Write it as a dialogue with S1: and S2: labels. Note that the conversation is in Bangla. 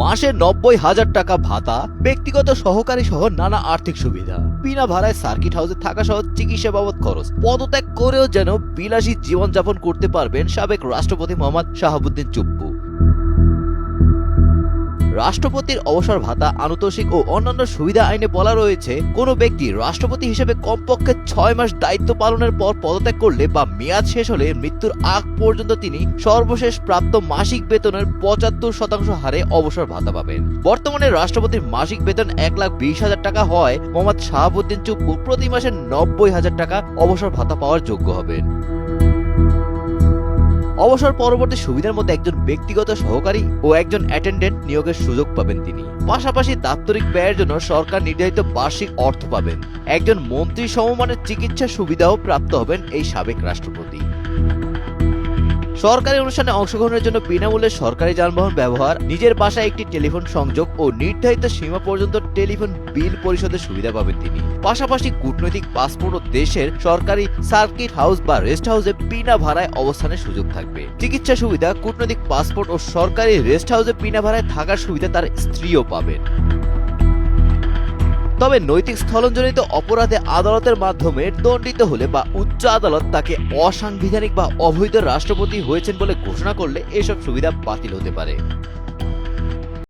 S1: মাসে 90,000 টাকা ভাতা, ব্যক্তিগত সহকারী সহ নানা আর্থিক সুবিধা, বিনা ভাড়ায় সার্কিট হাউসে থাকা সহ চিকিৎসা বাবদ খরচ, পদত্যাগ করেও যেন বিলাসী জীবনযাপন করতে পারবেন সাবেক রাষ্ট্রপতি মোহাম্মদ শাহাবুদ্দিন চুপ্পু। রাষ্ট্রপতির অবসর ভাতা, আনুতোষিক ও অন্যান্য সুবিধা আইনে বলা রয়েছে, কোনো ব্যক্তি রাষ্ট্রপতি হিসেবে কমপক্ষে 6 মাস দায়িত্ব পালনের পর পদত্যাগ করলে বা মেয়াদ শেষ হলে মৃত্যুর আগ পর্যন্ত তিনি সর্বশেষ প্রাপ্ত মাসিক বেতনের 75% হারে অবসর ভাতা পাবেন। বর্তমানে রাষ্ট্রপতির মাসিক বেতন 1,20,000 টাকা হয় মোহাম্মদ শাহাবুদ্দিন চুপ্পু প্রতি মাসে 90,000 টাকা অবসর ভাতা পাওয়ার যোগ্য হবেন। অবসর পরবর্তী সুবিধার মধ্যে একজন ব্যক্তিগত সহকারী ও একজন অ্যাটেন্ডেন্ট নিয়োগের সুযোগ পাবেন তিনি। পাশাপাশি দাপ্তরিক ব্যয়ের জন্য সরকার নির্ধারিত বার্ষিক অর্থ পাবেন। একজন মন্ত্রী সমমানের চিকিৎসা সুবিধাও প্রাপ্ত হবেন এই সাবেক রাষ্ট্রপতি। সরকারি অনুষ্ঠানে অংশগ্রহণের জন্য বিনামূল্যে সরকারি যানবাহন ব্যবহার, নিজের বাসায় একটি টেলিফোন সংযোগ ও নির্ধারিত সীমা পর্যন্ত টেলিফোন বিল পরিশোধের সুবিধা পাবেন তিনি। পাশাপাশি কূটনৈতিক পাসপোর্ট ও দেশের সরকারি সার্কিট হাউস বা রেস্ট হাউসে বিনা ভাড়ায় অবস্থানের সুযোগ থাকবে। চিকিৎসা সুবিধা, কূটনৈতিক পাসপোর্ট ও সরকারি রেস্ট হাউসে বিনা ভাড়ায় থাকার সুবিধা তার স্ত্রীও পাবেন। তবে নৈতিক স্থলনজনিত অপরাধে আদালতের মাধ্যমে দণ্ডিত হলে বা উচ্চ আদালত তাকে অসাংবিধানিক বা অবৈধ রাষ্ট্রপতি হয়েছেন বলে ঘোষণা করলে এসব সুবিধা বাতিল হতে পারে।